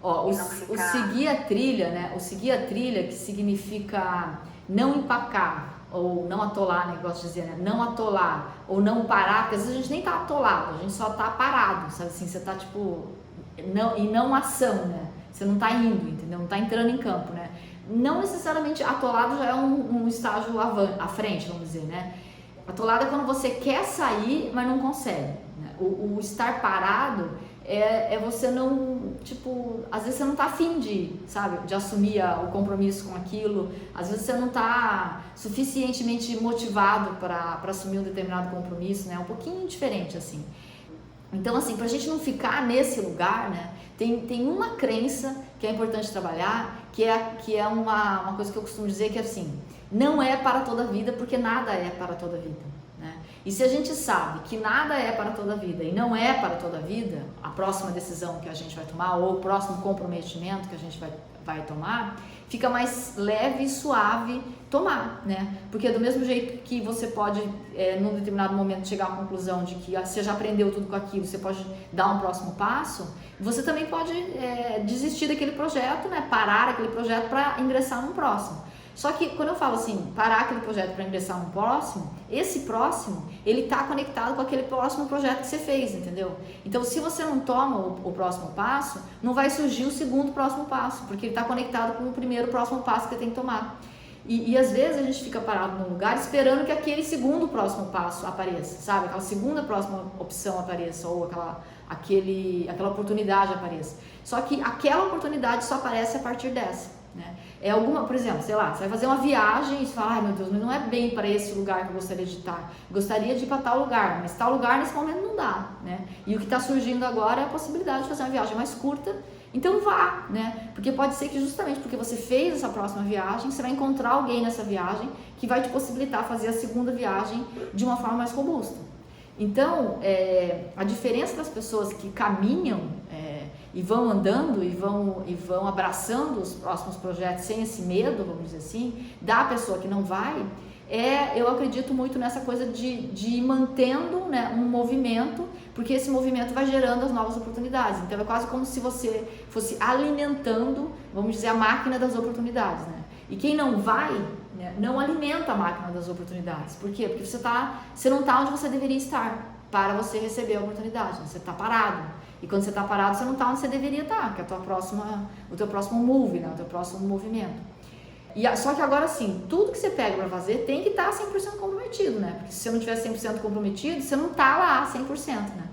Ó, E o, não o ficar... seguir a trilha, né? O seguir a trilha, que significa não empacar, ou não atolar, né? Gosto de dizer, né? Não atolar, ou não parar, porque às vezes a gente nem tá atolado, a gente só tá parado, sabe assim? Você tá tipo, não, em não ação, né? Você não tá indo, entendeu? Não tá entrando em campo, né? Não necessariamente atolado já é um estágio à frente, vamos dizer, né? Atolado é quando você quer sair, mas não consegue, né? O estar parado é você não, tipo, às vezes você não tá afim de, sabe, de assumir o compromisso com aquilo, às vezes você não tá suficientemente motivado para assumir um determinado compromisso, né? É um pouquinho diferente, assim. Então, assim, pra gente não ficar nesse lugar, né, tem uma crença que é importante trabalhar, que é uma coisa que eu costumo dizer, que é assim, não é para toda a vida, porque nada é para toda a vida, né? E se a gente sabe que nada é para toda a vida e não é para toda a vida, a próxima decisão que a gente vai tomar ou o próximo comprometimento que a gente vai tomar, fica mais leve e suave tomar, né? Porque do mesmo jeito que você pode, num determinado momento, chegar à conclusão de que você já aprendeu tudo com aquilo, você pode dar um próximo passo, você também pode desistir daquele projeto, né? Parar aquele projeto para ingressar num próximo. Só que quando eu falo assim, parar aquele projeto para ingressar num próximo, esse próximo, ele está conectado com aquele próximo projeto que você fez, entendeu? Então, se você não toma o próximo passo, não vai surgir o segundo próximo passo, porque ele está conectado com o primeiro próximo passo que você tem que tomar. E às vezes a gente fica parado num lugar esperando que aquele segundo próximo passo apareça, sabe? Aquela segunda próxima opção apareça, ou aquela oportunidade apareça. Só que aquela oportunidade só aparece a partir dessa, né? É alguma, por exemplo, sei lá, você vai fazer uma viagem e você fala, ai meu Deus, mas não é bem para esse lugar que eu gostaria de estar. Gostaria de ir para tal lugar, mas tal lugar nesse momento não dá, né? E o que está surgindo agora é a possibilidade de fazer uma viagem mais curta. Então vá, né? Porque pode ser que justamente porque você fez essa próxima viagem, você vai encontrar alguém nessa viagem que vai te possibilitar fazer a segunda viagem de uma forma mais robusta. Então, a diferença das pessoas que caminham e vão andando e vão abraçando os próximos projetos sem esse medo, vamos dizer assim, da pessoa que não vai, eu acredito muito nessa coisa de ir mantendo, né, um movimento, porque esse movimento vai gerando as novas oportunidades. Então é quase como se você fosse alimentando, vamos dizer, a máquina das oportunidades, né? E quem não vai, né, não alimenta a máquina das oportunidades. Por quê? Porque você não está onde você deveria estar para você receber a oportunidade, né? Você está parado. E quando você está parado, você não está onde você deveria estar, que é o teu próximo move, né? O teu próximo movimento. Só que agora sim, tudo que você pega para fazer tem que estar 100% comprometido, né? Porque se você não tiver 100% comprometido, você não está lá 100%, né?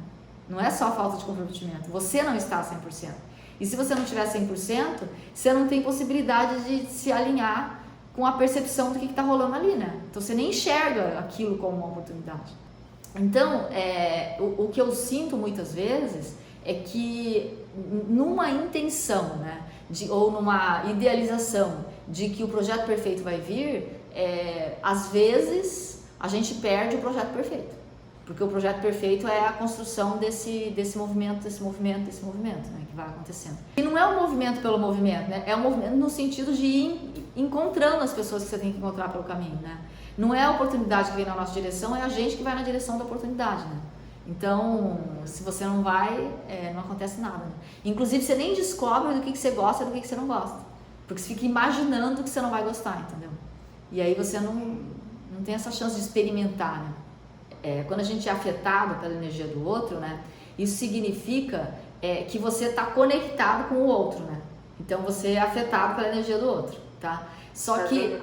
Não é só falta de comprometimento, você não está 100%. E se você não tiver 100%, você não tem possibilidade de se alinhar com a percepção do que está rolando ali, né? Então você nem enxerga aquilo como uma oportunidade. Então, o que eu sinto muitas vezes é que numa intenção, né? Ou numa idealização de que o projeto perfeito vai vir, às vezes a gente perde o projeto perfeito, porque o projeto perfeito é a construção desse movimento, né, que vai acontecendo. E não é um movimento pelo movimento, né? É um movimento no sentido de ir encontrando as pessoas que você tem que encontrar pelo caminho, né? Não é a oportunidade que vem na nossa direção, é a gente que vai na direção da oportunidade, né? Então, se você não vai, não acontece nada, né? Inclusive, você nem descobre do que você gosta e do que você não gosta. Porque você fica imaginando que você não vai gostar, entendeu? E aí você não tem essa chance de experimentar, né? Quando a gente é afetado pela energia do outro, né? Isso significa que você está conectado com o outro, né? Então, você é afetado pela energia do outro, tá? Só que...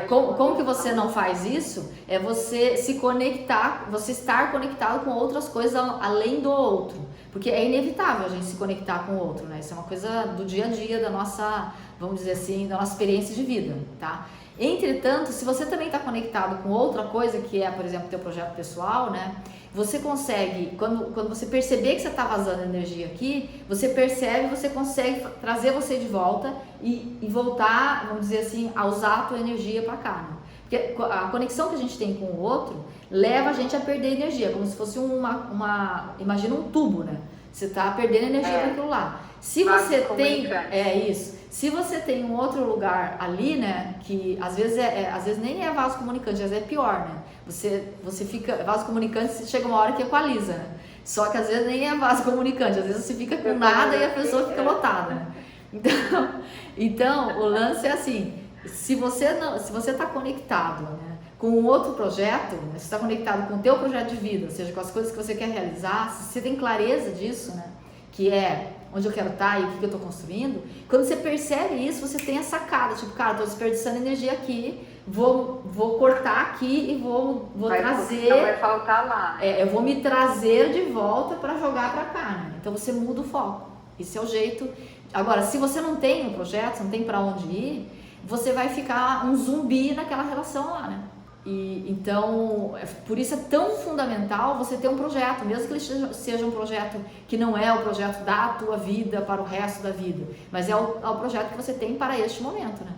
como que você não faz isso? É você se conectar, você estar conectado com outras coisas além do outro. Porque é inevitável a gente se conectar com o outro, né? Isso é uma coisa do dia a dia, da nossa, vamos dizer assim, da nossa experiência de vida, tá? Entretanto, se você também está conectado com outra coisa, que é, por exemplo, o teu projeto pessoal, né? Você consegue, quando você perceber que você está vazando energia aqui, você percebe, você consegue trazer você de volta e voltar, vamos dizer assim, a usar a tua energia para cá, né? Porque a conexão que a gente tem com o outro leva a gente a perder energia, como se fosse imagina um tubo, né? Você está perdendo energia para aquilo lá. Se você tem, se você tem um outro lugar ali, né, que às vezes nem é vaso comunicante, às vezes é pior, né? Você fica, vaso comunicante chega uma hora que equaliza, né? Só que às vezes nem é vaso comunicante, às vezes você fica com nada e a pessoa fica lotada, né? Então o lance é assim, se você está conectado, né, com um outro projeto, né, você está conectado com o teu projeto de vida, ou seja, com as coisas que você quer realizar, se você tem clareza disso, né, que é onde eu quero estar e o que eu estou construindo, quando você percebe isso, você tem a sacada, tipo, cara, estou desperdiçando energia aqui, vou cortar aqui e vou trazer... Não vai faltar lá. eu vou me trazer de volta para jogar para cá, né? Então você muda o foco, esse é o jeito. Agora, se você não tem um projeto, não tem para onde ir, você vai ficar um zumbi naquela relação lá, né? Então, por isso é tão fundamental você ter um projeto, mesmo que ele seja um projeto que não é o projeto da tua vida para o resto da vida, mas é o projeto que você tem para este momento, né?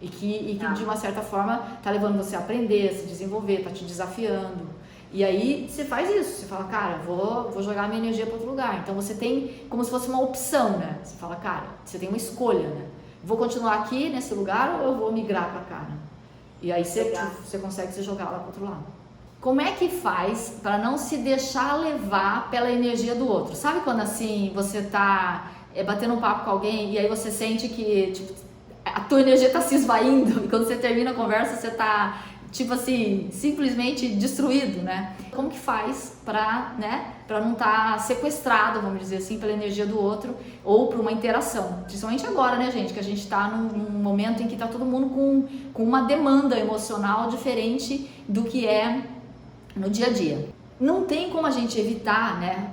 E que de uma certa forma está levando você a aprender, a se desenvolver, está te desafiando. E aí você faz isso, você fala, cara, vou jogar a minha energia para outro lugar. Então você tem como se fosse uma opção, né? Você fala, cara, você tem uma escolha, né? Vou continuar aqui nesse lugar ou eu vou migrar para cá, né? E aí você consegue se jogar lá para outro lado. Como é que faz para não se deixar levar pela energia do outro? Sabe quando assim você tá batendo um papo com alguém e aí você sente que tipo, a tua energia tá se esvaindo e quando você termina a conversa você tá tipo assim, simplesmente destruído, né? Como que faz para não estar sequestrado, vamos dizer assim, pela energia do outro ou por uma interação? Principalmente agora, né, gente, que a gente está num momento em que tá todo mundo com uma demanda emocional diferente do que é no dia a dia. Não tem como a gente evitar, né,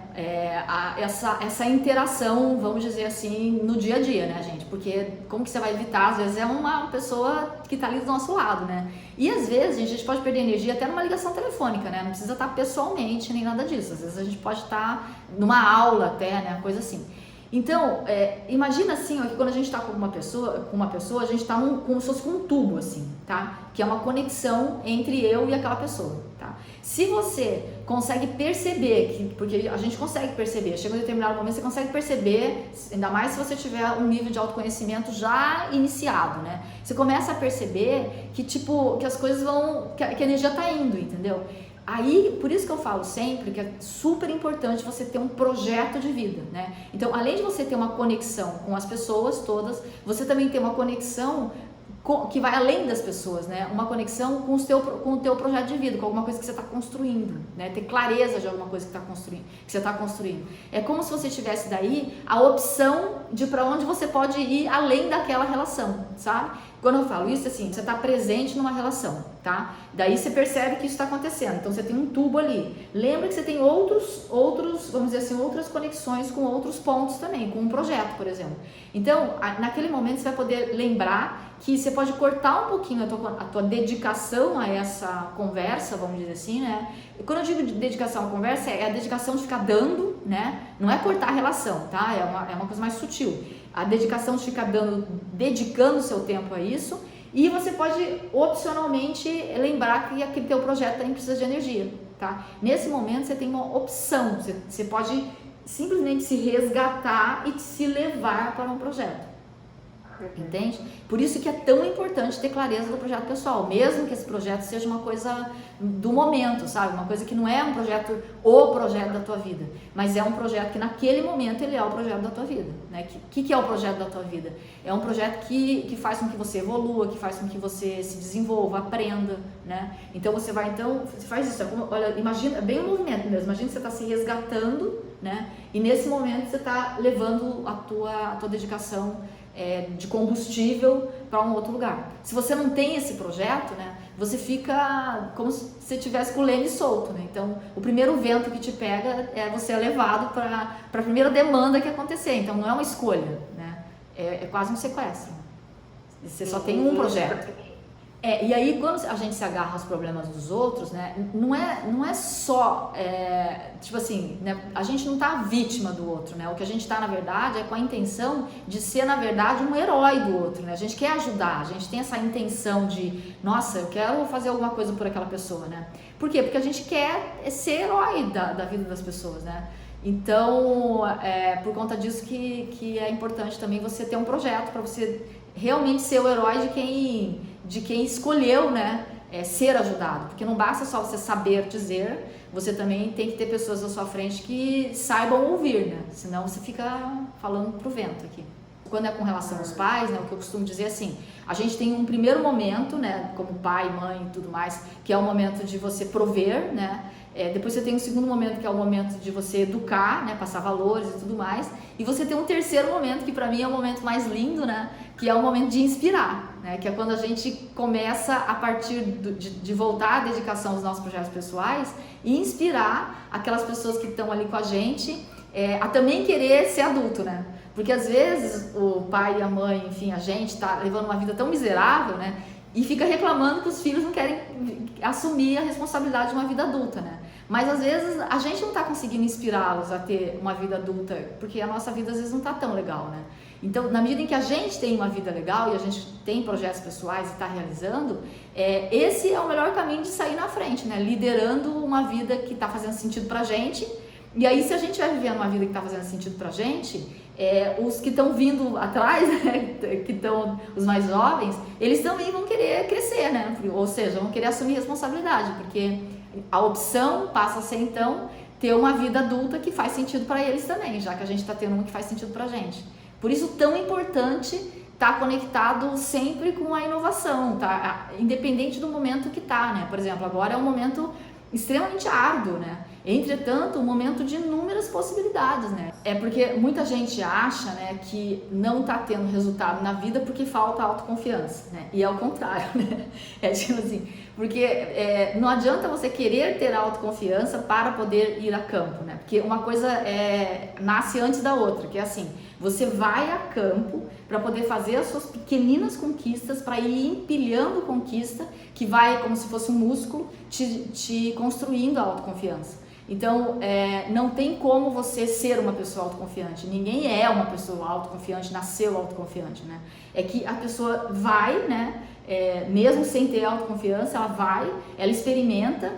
essa interação, vamos dizer assim, no dia a dia, né, gente? Porque como que você vai evitar? Às vezes é uma pessoa que tá ali do nosso lado, né? E às vezes, gente, a gente pode perder energia até numa ligação telefônica, né? Não precisa estar pessoalmente nem nada disso. Às vezes a gente pode estar numa aula até, né? Coisa assim. Então, imagina assim, ó, que quando a gente está com uma pessoa, a gente está como se fosse com um tubo, assim, tá? Que é uma conexão entre eu e aquela pessoa, tá? Se você consegue perceber, porque a gente consegue perceber, chega um determinado momento, você consegue perceber, ainda mais se você tiver um nível de autoconhecimento já iniciado, né? Você começa a perceber que, tipo, que as coisas que a energia tá indo, entendeu? Aí, por isso que eu falo sempre que é super importante você ter um projeto de vida, né? Então, além de você ter uma conexão com as pessoas todas, você também tem uma conexão que vai além das pessoas, né? Uma conexão com o teu projeto de vida, com alguma coisa que você está construindo, né? Ter clareza de alguma coisa que você está construindo. É como se você tivesse daí a opção de para onde você pode ir além daquela relação, sabe? Quando eu falo isso, assim, você está presente numa relação, tá? Daí você percebe que isso está acontecendo. Então você tem um tubo ali. Lembra que você tem outros, vamos dizer assim, outras conexões com outros pontos também, com um projeto, por exemplo. Então, naquele momento você vai poder lembrar que você pode cortar um pouquinho a tua dedicação a essa conversa, vamos dizer assim, né? E quando eu digo dedicação à conversa, é a dedicação de ficar dando, né? Não é cortar a relação, tá? É uma coisa mais sutil. A dedicação de ficar dedicando o seu tempo a isso, e você pode opcionalmente lembrar que aquele teu projeto também precisa de energia, tá? Nesse momento você tem uma opção, você pode simplesmente se resgatar e se levar para um projeto. Entende? Por isso que é tão importante ter clareza do projeto pessoal, mesmo que esse projeto seja uma coisa do momento, sabe? Uma coisa que não é um projeto, o projeto da tua vida, mas é um projeto que naquele momento ele é o projeto da tua vida, né? Que é o projeto da tua vida? É um projeto que faz com que você evolua, que faz com que você se desenvolva, aprenda, né? Então você faz isso, olha, imagina, é bem um movimento mesmo, imagina que você está se resgatando, né? E nesse momento você está levando a tua dedicação de combustível para um outro lugar. Se você não tem esse projeto, né, você fica como se você estivesse com o leme solto, né? Então, o primeiro vento que te pega você é levado para a primeira demanda que acontecer. Então, não é uma escolha, né? É quase um sequestro. Você só tem um projeto. E aí, quando a gente se agarra aos problemas dos outros, né, não é só, tipo assim, né, a gente não está vítima do outro, né? O que a gente está, na verdade, é com a intenção de ser, na verdade, um herói do outro, né? A gente quer ajudar, a gente tem essa intenção de, nossa, eu quero fazer alguma coisa por aquela pessoa, né? Por quê? Porque a gente quer ser herói da vida das pessoas, né? Então, por conta disso que é importante também você ter um projeto para você realmente ser o herói de quem escolheu, né, ser ajudado, porque não basta só você saber dizer, você também tem que ter pessoas à sua frente que saibam ouvir, né? Senão você fica falando pro vento aqui. Quando é com relação aos pais, né, o que eu costumo dizer é assim, a gente tem um primeiro momento, né, como pai, mãe e tudo mais, que é o momento de você prover, né, depois você tem um segundo momento que é o momento de você educar, né, passar valores e tudo mais, e você tem um terceiro momento que para mim é o momento mais lindo, né, que é o momento de inspirar, né, que é quando a gente começa a partir de voltar à dedicação aos nossos projetos pessoais e inspirar aquelas pessoas que estão ali com a gente a também querer ser adulto, né? Porque às vezes o pai e a mãe, enfim, a gente tá levando uma vida tão miserável, né? E fica reclamando que os filhos não querem assumir a responsabilidade de uma vida adulta, né? Mas às vezes a gente não está conseguindo inspirá-los a ter uma vida adulta, porque a nossa vida às vezes não está tão legal, né? Então, na medida em que a gente tem uma vida legal e a gente tem projetos pessoais e está realizando, esse é o melhor caminho de sair na frente, né? Liderando uma vida que está fazendo sentido pra gente. E aí, se a gente estiver vivendo uma vida que está fazendo sentido pra gente, os que estão vindo atrás, né, que estão os mais jovens, eles também vão querer crescer, né? Ou seja, vão querer assumir responsabilidade, porque a opção passa a ser, então, ter uma vida adulta que faz sentido para eles também, já que a gente está tendo uma que faz sentido pra gente. Por isso, tão importante estar conectado sempre com a inovação, tá? Independente do momento que tá, né? Por exemplo, agora é um momento extremamente árduo, né? Entretanto, um momento de inúmeras possibilidades, né? É porque muita gente acha, né, que não tá tendo resultado na vida porque falta autoconfiança, né? E é o contrário, né? É tipo assim, porque não adianta você querer ter autoconfiança para poder ir a campo, né? Porque uma coisa nasce antes da outra, que é assim, você vai a campo para poder fazer as suas pequeninas conquistas, para ir empilhando conquista, que vai, como se fosse um músculo, te construindo a autoconfiança. Então, não tem como você ser uma pessoa autoconfiante. Ninguém é uma pessoa autoconfiante, nasceu autoconfiante, né? É que a pessoa vai, né? Mesmo sem ter autoconfiança, ela vai, ela experimenta.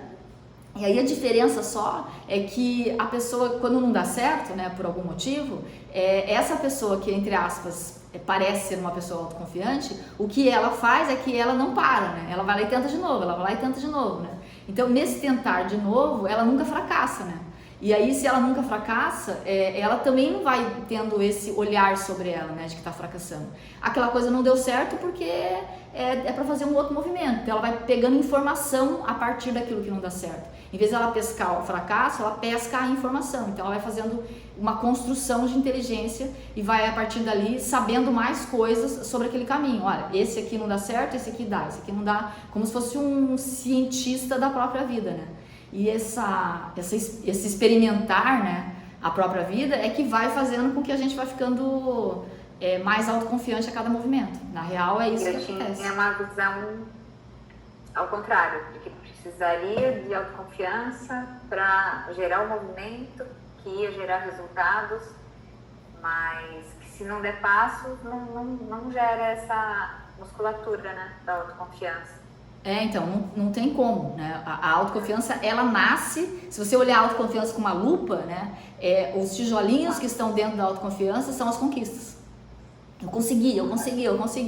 E aí a diferença só é que a pessoa, quando não dá certo, né, por algum motivo, essa pessoa que, entre aspas, parece ser uma pessoa autoconfiante, o que ela faz é que ela não para, né? Ela vai lá e tenta de novo, ela vai lá e tenta de novo, né? Então, nesse tentar de novo, ela nunca fracassa, né? E aí, se ela nunca fracassa, ela também não vai tendo esse olhar sobre ela, né, de que tá fracassando. Aquela coisa não deu certo porque é para fazer um outro movimento. Então, ela vai pegando informação a partir daquilo que não dá certo. Em vez de ela pescar o fracasso, ela pesca a informação. Então, ela vai fazendo uma construção de inteligência e vai, a partir dali, sabendo mais coisas sobre aquele caminho. Olha, esse aqui não dá certo, esse aqui dá, esse aqui não dá. Como se fosse um cientista da própria vida, né? E esse experimentar, né, a própria vida é que vai fazendo com que a gente vai ficando mais autoconfiante a cada movimento. Na real, é isso que acontece. Eu tinha uma visão ao contrário, de que precisaria de autoconfiança para gerar um movimento que ia gerar resultados, mas que se não der passos, não gera essa musculatura, né, da autoconfiança. Então, não tem como, né? A autoconfiança, ela nasce, se você olhar a autoconfiança com uma lupa, né? Os tijolinhos que estão dentro da autoconfiança são as conquistas. Eu consegui.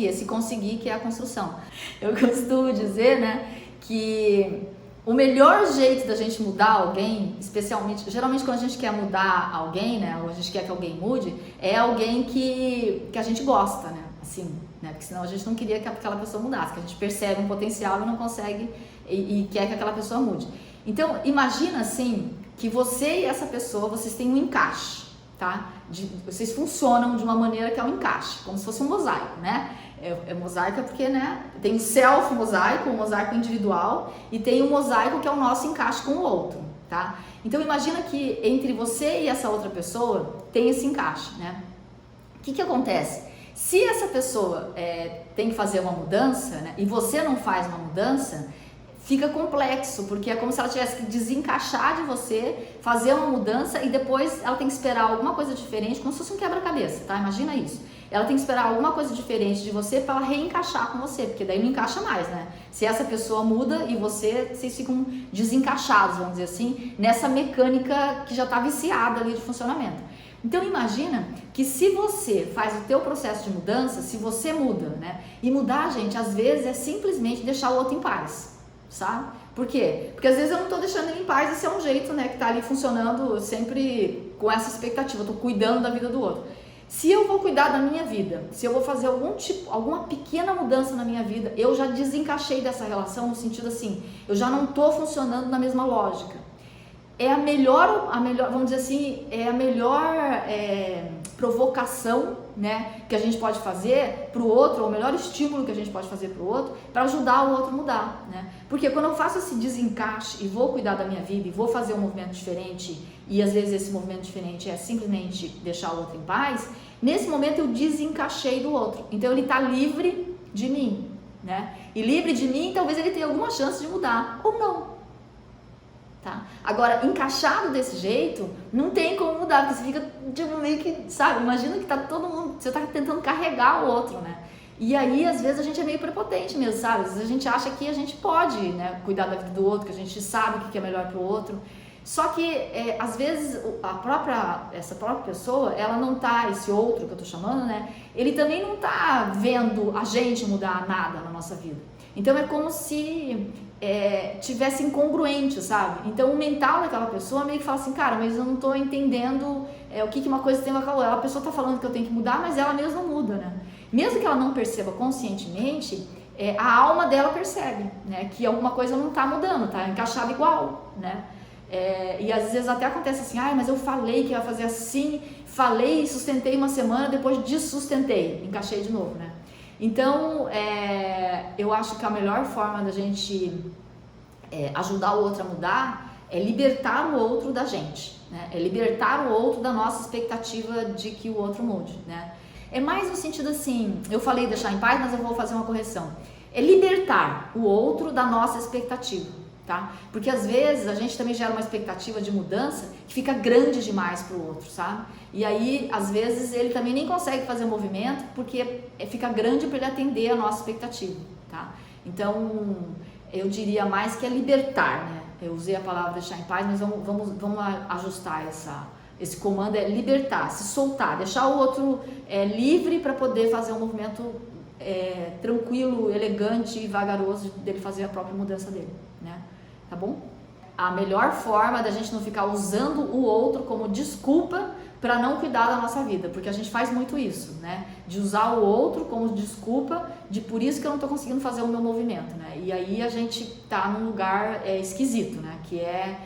Esse conseguir que é a construção. Eu costumo dizer, né, que o melhor jeito da gente mudar alguém, especialmente, geralmente quando a gente quer mudar alguém, né, ou a gente quer que alguém mude, é alguém que a gente gosta, né? Assim, né? Porque senão a gente não queria que aquela pessoa mudasse, que a gente percebe um potencial e não consegue e quer que aquela pessoa mude. Então, imagina assim, que você e essa pessoa, vocês têm um encaixe, tá? Vocês funcionam de uma maneira que é um encaixe, como se fosse um mosaico, né? Mosaico porque, né, tem o self-mosaico, o mosaico individual, e tem o mosaico que é o nosso encaixe com o outro, tá? Então, imagina que entre você e essa outra pessoa tem esse encaixe, né? O que acontece? Se essa pessoa tem que fazer uma mudança, né, e você não faz uma mudança, fica complexo, porque é como se ela tivesse que desencaixar de você, fazer uma mudança e depois ela tem que esperar alguma coisa diferente, como se fosse um quebra-cabeça, tá? Imagina isso. Ela tem que esperar alguma coisa diferente de você para ela reencaixar com você, porque daí não encaixa mais, né? Se essa pessoa muda e vocês ficam desencaixados, vamos dizer assim, nessa mecânica que já está viciada ali de funcionamento. Então imagina que se você faz o teu processo de mudança, se você muda, né? E mudar, gente, às vezes é simplesmente deixar o outro em paz. sabe? Por quê? Porque às vezes eu não estou deixando ele em paz, esse é um jeito, né, que está ali funcionando sempre com essa expectativa, eu estou cuidando da vida do outro. Se eu vou cuidar da minha vida, se eu vou fazer alguma pequena mudança na minha vida, eu já desencaixei dessa relação no sentido assim, eu já não estou funcionando na mesma lógica. É a melhor, vamos dizer assim, é a melhor provocação, né, que a gente pode fazer para o outro, ou o melhor estímulo que a gente pode fazer para o outro, para ajudar o outro a mudar, né? Porque quando eu faço esse desencaixe e vou cuidar da minha vida e vou fazer um movimento diferente, e às vezes esse movimento diferente é simplesmente deixar o outro em paz, nesse momento eu desencaixei do outro, então ele está livre de mim, né? E livre de mim, talvez ele tenha alguma chance de mudar, ou não. Tá? Agora, encaixado desse jeito, não tem como mudar, porque você fica tipo, meio que, sabe, imagina que tá todo mundo, você tá tentando carregar o outro, né? E aí, às vezes, a gente é meio prepotente mesmo, sabe? Às vezes a gente acha que a gente pode, né, cuidar da vida do outro, que a gente sabe o que é melhor pro outro. Só que, às vezes, essa própria pessoa, ela não tá, esse outro que eu tô chamando, né? Ele também não tá vendo a gente mudar nada na nossa vida. Então, é como se tivesse incongruente, sabe? Então o mental daquela pessoa meio que fala assim, cara, mas eu não tô entendendo o que uma coisa tem a ver com a outra. A pessoa tá falando que eu tenho que mudar, mas ela mesma muda, né? Mesmo que ela não perceba conscientemente, a alma dela percebe, né? Que alguma coisa não tá mudando, tá encaixada igual, né? E às vezes até acontece assim, mas eu falei que ia fazer assim, falei e sustentei uma semana, depois dessustentei, encaixei de novo, né? Então, eu acho que a melhor forma da gente ajudar o outro a mudar é libertar o outro da gente, né? É libertar o outro da nossa expectativa de que o outro mude, né? É mais no sentido assim, eu falei deixar em paz, mas eu vou fazer uma correção. É libertar o outro da nossa expectativa, tá? Porque às vezes a gente também gera uma expectativa de mudança que fica grande demais pro outro, sabe? E aí, às vezes, ele também nem consegue fazer movimento porque fica grande para ele atender a nossa expectativa, tá? Então, eu diria mais que é libertar, né? Eu usei a palavra deixar em paz, mas vamos ajustar esse comando, é libertar, se soltar, deixar o outro livre para poder fazer um movimento tranquilo, elegante e vagaroso dele fazer a própria mudança dele, né? Tá bom? A melhor forma da gente não ficar usando o outro como desculpa para não cuidar da nossa vida, porque a gente faz muito isso, né? De usar o outro como desculpa de por isso que eu não tô conseguindo fazer o meu movimento, né? E aí a gente tá num lugar esquisito, né? Que é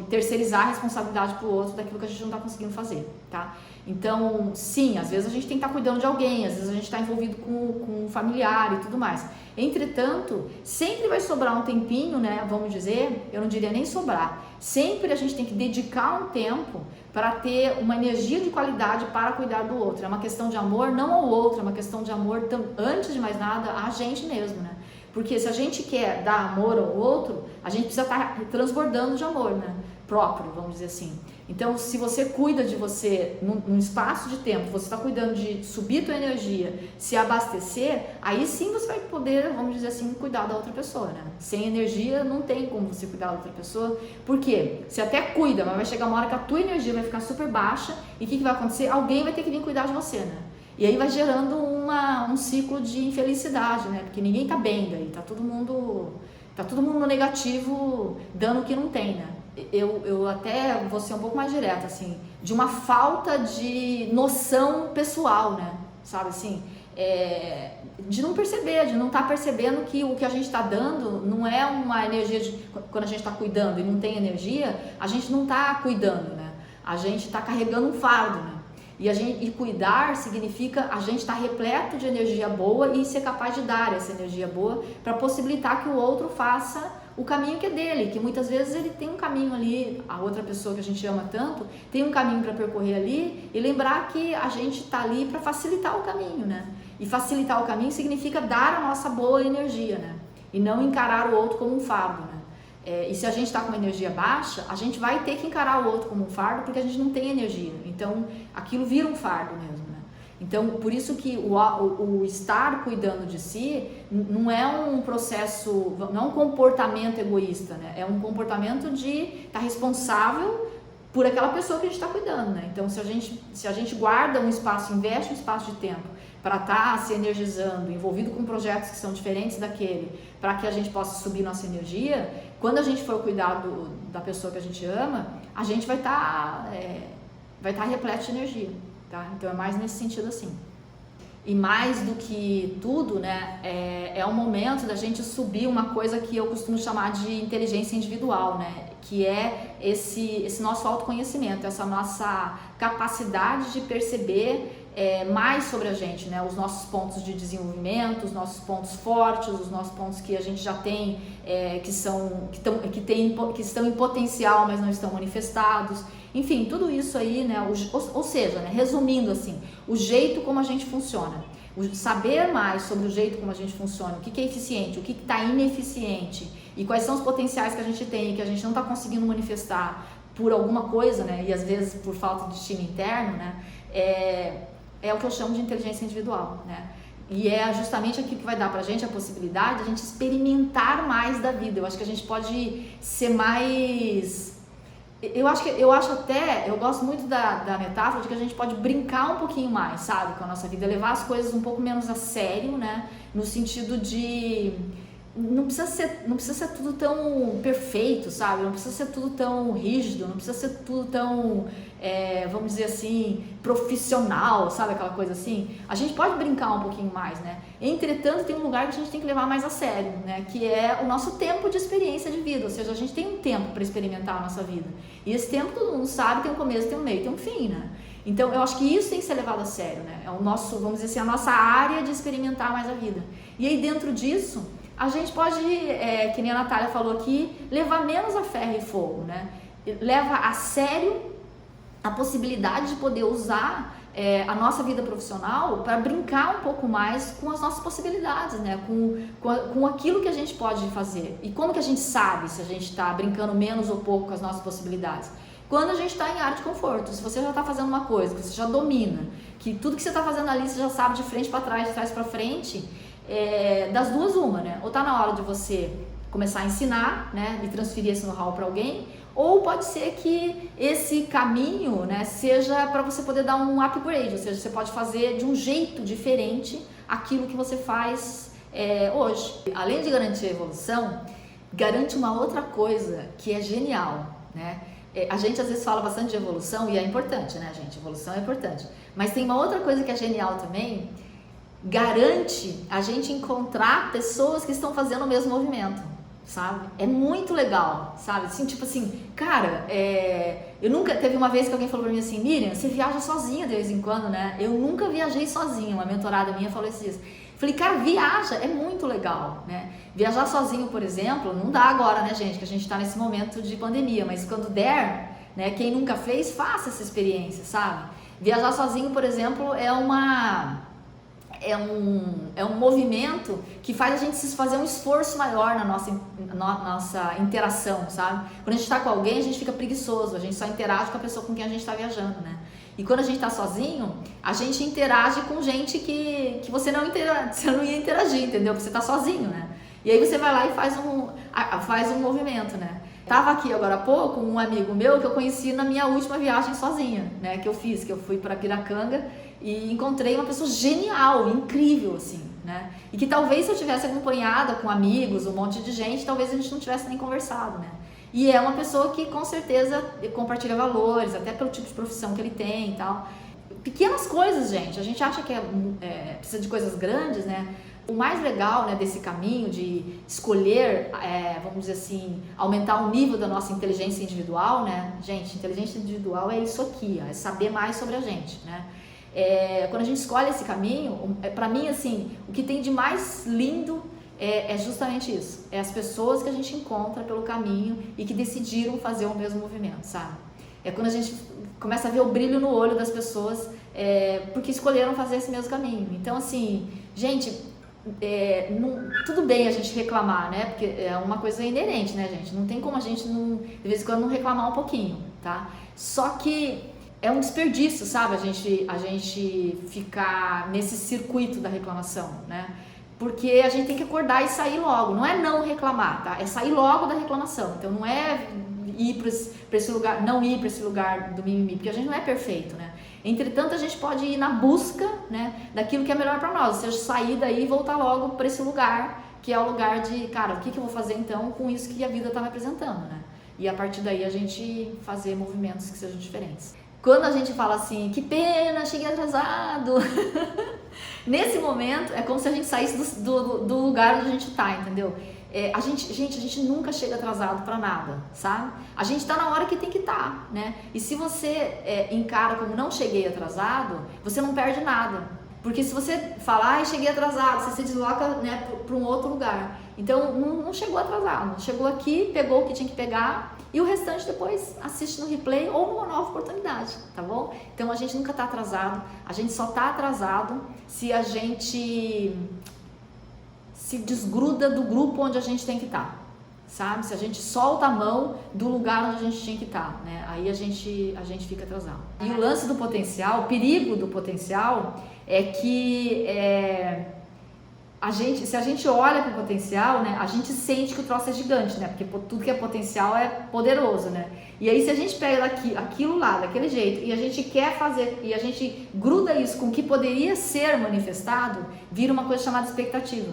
terceirizar a responsabilidade pro outro daquilo que a gente não tá conseguindo fazer, tá? Então, sim, às vezes a gente tem que estar cuidando de alguém, às vezes a gente está envolvido com um familiar e tudo mais. Entretanto, sempre vai sobrar um tempinho, né? Vamos dizer, eu não diria nem sobrar. Sempre a gente tem que dedicar um tempo para ter uma energia de qualidade para cuidar do outro. É uma questão de amor não ao outro, é uma questão de amor, antes de mais nada, a gente mesmo, né? Porque se a gente quer dar amor ao outro, a gente precisa estar transbordando de amor, né? Próprio, vamos dizer assim. Então, se você cuida de você num espaço de tempo, você está cuidando de subir tua energia, se abastecer, aí sim você vai poder, vamos dizer assim, cuidar da outra pessoa, né? Sem energia não tem como você cuidar da outra pessoa. Por quê? Você até cuida, mas vai chegar uma hora que a tua energia vai ficar super baixa e o que vai acontecer? Alguém vai ter que vir cuidar de você, né? E aí vai gerando um ciclo de infelicidade, né? Porque ninguém tá bem daí, tá todo mundo no negativo, dando o que não tem, né? Eu até vou ser um pouco mais direta, assim, de uma falta de noção pessoal, né? Sabe assim? De não perceber, de não estar percebendo que o que a gente está dando não é uma energia quando a gente está cuidando e não tem energia, a gente não está cuidando, né? A gente está carregando um fardo, né? E cuidar significa a gente estar repleto de energia boa e ser capaz de dar essa energia boa para possibilitar que o outro faça o caminho que é dele, que muitas vezes ele tem um caminho ali, a outra pessoa que a gente ama tanto, tem um caminho para percorrer ali, e lembrar que a gente está ali para facilitar o caminho, né? E facilitar o caminho significa dar a nossa boa energia, né? E não encarar o outro como um fardo, né? E se a gente está com uma energia baixa, a gente vai ter que encarar o outro como um fardo porque a gente não tem energia. Então, aquilo vira um fardo mesmo, né? Então, por isso que o estar cuidando de si não é um processo, não é um comportamento egoísta, né? É um comportamento de estar responsável por aquela pessoa que a gente está cuidando, né? Então, se a gente guarda um espaço, investe um espaço de tempo para estar se energizando, envolvido com projetos que são diferentes daquele, para que a gente possa subir nossa energia, quando a gente for cuidar da pessoa que a gente ama, a gente vai estar repleto de energia, tá? Então é mais nesse sentido assim. E mais do que tudo, né, é o momento da gente subir uma coisa que eu costumo chamar de inteligência individual, né, que é esse nosso autoconhecimento, essa nossa capacidade de perceber mais sobre a gente, né, os nossos pontos de desenvolvimento, os nossos pontos fortes, os nossos pontos que a gente já tem, que estão em potencial, mas não estão manifestados. Enfim, tudo isso aí, né, ou seja, né, resumindo assim, o jeito como a gente funciona, saber mais sobre o jeito como a gente funciona, o que é eficiente, o que está ineficiente e quais são os potenciais que a gente tem e que a gente não está conseguindo manifestar por alguma coisa, né, e às vezes por falta de estímulo interno, né, é o que eu chamo de inteligência individual, né. E é justamente aquilo que vai dar pra gente a possibilidade de a gente experimentar mais da vida. Eu acho que a gente pode ser mais... Eu gosto muito da metáfora de que a gente pode brincar um pouquinho mais, sabe, com a nossa vida, levar as coisas um pouco menos a sério, né, no sentido de não precisa ser tudo tão perfeito, sabe, não precisa ser tudo tão rígido, não precisa ser tudo tão, vamos dizer assim, profissional, sabe, aquela coisa assim. A gente pode brincar um pouquinho mais, né, entretanto tem um lugar que a gente tem que levar mais a sério, né, que é o nosso tempo de experiência de vida, ou seja, a gente tem um tempo para experimentar a nossa vida, e esse tempo todo mundo sabe, tem um começo, tem um meio, tem um fim, né. Então eu acho que isso tem que ser levado a sério, né, é o nosso, vamos dizer assim, a nossa área de experimentar mais a vida. E aí dentro disso a gente pode, que nem a Natália falou aqui, levar menos a ferro e fogo, né? Leva a sério a possibilidade de poder usar a nossa vida profissional para brincar um pouco mais com as nossas possibilidades, né? Com aquilo que a gente pode fazer. E como que a gente sabe se a gente está brincando menos ou pouco com as nossas possibilidades? Quando a gente está em área de conforto, se você já está fazendo uma coisa que você já domina, que tudo que você está fazendo ali você já sabe de frente para trás, de trás para frente, das duas uma, né? Ou tá na hora de você começar a ensinar, né, e transferir esse know-how para alguém, ou pode ser que esse caminho, né, seja para você poder dar um upgrade, ou seja, você pode fazer de um jeito diferente aquilo que você faz hoje. Além de garantir a evolução, garante uma outra coisa que é genial, né? A gente às vezes fala bastante de evolução e é importante, né, gente? Evolução é importante, mas tem uma outra coisa que é genial também. Garante a gente encontrar pessoas que estão fazendo o mesmo movimento, sabe? É muito legal, sabe? Assim, tipo assim, cara, eu nunca... Teve uma vez que alguém falou pra mim assim, Miriam, você viaja sozinha de vez em quando, né? Eu nunca viajei sozinha, uma mentorada minha falou esses dias. Falei, cara, viaja, é muito legal, né? Viajar sozinho, por exemplo, não dá agora, né, gente? Que a gente tá nesse momento de pandemia, mas quando der, né, quem nunca fez, faça essa experiência, sabe? Viajar sozinho, por exemplo, é um movimento que faz a gente fazer um esforço maior na nossa interação, sabe? Quando a gente está com alguém, a gente fica preguiçoso, a gente só interage com a pessoa com quem a gente está viajando, né? E quando a gente está sozinho, a gente interage com gente que você não ia interagir, entendeu? Porque você está sozinho, né? E aí você vai lá e faz um movimento, né? Tava aqui agora há pouco um amigo meu que eu conheci na minha última viagem sozinha, né? Que eu fui para Piracanga e encontrei uma pessoa genial, incrível, assim, né? E que talvez se eu tivesse acompanhada com amigos, um monte de gente, talvez a gente não tivesse nem conversado, né? E é uma pessoa que com certeza compartilha valores, até pelo tipo de profissão que ele tem e tal. Pequenas coisas, gente, a gente acha que precisa de coisas grandes, né? O mais legal, né, desse caminho de escolher, vamos dizer assim, aumentar o nível da nossa inteligência individual, né? Gente, inteligência individual é isso aqui, ó, é saber mais sobre a gente, né? Quando a gente escolhe esse caminho, para mim, assim, o que tem de mais lindo é justamente isso. É as pessoas que a gente encontra pelo caminho e que decidiram fazer o mesmo movimento, sabe? É quando a gente começa a ver o brilho no olho das pessoas porque escolheram fazer esse mesmo caminho. Então, assim, gente... tudo bem a gente reclamar, né? Porque é uma coisa inerente, né, gente? Não tem como a gente, de vez em quando, não reclamar um pouquinho, tá? Só que é um desperdício, sabe? A gente ficar nesse circuito da reclamação, né? Porque a gente tem que acordar e sair logo. Não é não reclamar, tá? É sair logo da reclamação. Então não é ir para esse lugar, não ir para esse lugar do mimimi, porque a gente não é perfeito, né? Entretanto, a gente pode ir na busca, né, daquilo que é melhor para nós, ou seja, sair daí e voltar logo para esse lugar, que é o lugar de, cara, o que eu vou fazer então com isso que a vida está me apresentando, né? E a partir daí a gente fazer movimentos que sejam diferentes. Quando a gente fala assim, que pena, cheguei atrasado, nesse momento é como se a gente saísse do lugar onde a gente tá, entendeu? A gente nunca chega atrasado para nada, sabe? A gente tá na hora que tem que estar, né? E se você encara como não cheguei atrasado, você não perde nada. Porque se você falar, cheguei atrasado, você se desloca, né, para um outro lugar. Então, não chegou atrasado, chegou aqui, pegou o que tinha que pegar e o restante depois assiste no replay ou numa nova oportunidade, tá bom? Então, a gente nunca tá atrasado, a gente só tá atrasado se a gente se desgruda do grupo onde a gente tem que estar, sabe? Se a gente solta a mão do lugar onde a gente tinha que estar, né? Aí a gente fica atrasado. E o lance do potencial, o perigo do potencial é que se a gente olha para o potencial, né, a gente sente que o troço é gigante, né? Porque tudo que é potencial é poderoso, né? E aí se a gente pega aquilo lá, daquele jeito, e a gente quer fazer, e a gente gruda isso com o que poderia ser manifestado, vira uma coisa chamada expectativa.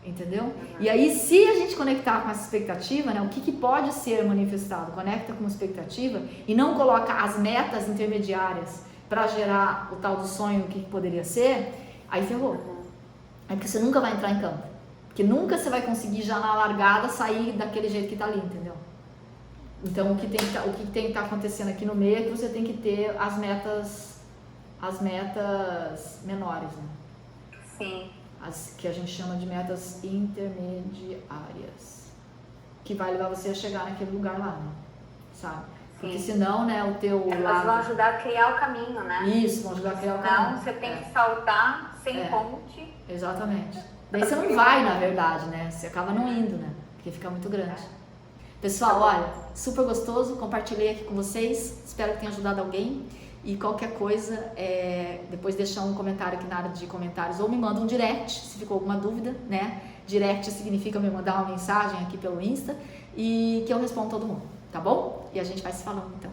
Entendeu? E aí, se a gente conectar com essa expectativa, né, o que pode ser manifestado, conecta com expectativa e não coloca as metas intermediárias para gerar o tal do sonho, o que poderia ser, aí ferrou. É porque você nunca vai entrar em campo. Porque nunca você vai conseguir já na largada sair daquele jeito que tá ali, entendeu? Então, o que tem que estar acontecendo aqui no meio é que você tem que ter as metas menores, né? Sim. As que a gente chama de metas intermediárias, que vai levar você a chegar naquele lugar lá, né? Sabe? Porque senão, né, o teu elas lado... vão ajudar a criar o caminho, né? Isso, vão ajudar a criar o caminho. Não, você tem que saltar sem ponte. Exatamente. Daí você não vai, na verdade, né? Você acaba não indo, né? Porque fica muito grande. Pessoal, olha, super gostoso, compartilhei aqui com vocês, espero que tenha ajudado alguém. E qualquer coisa, depois deixa um comentário aqui na área de comentários ou me manda um direct, se ficou alguma dúvida, né? Direct significa me mandar uma mensagem aqui pelo Insta e que eu respondo todo mundo, tá bom? E a gente vai se falando então.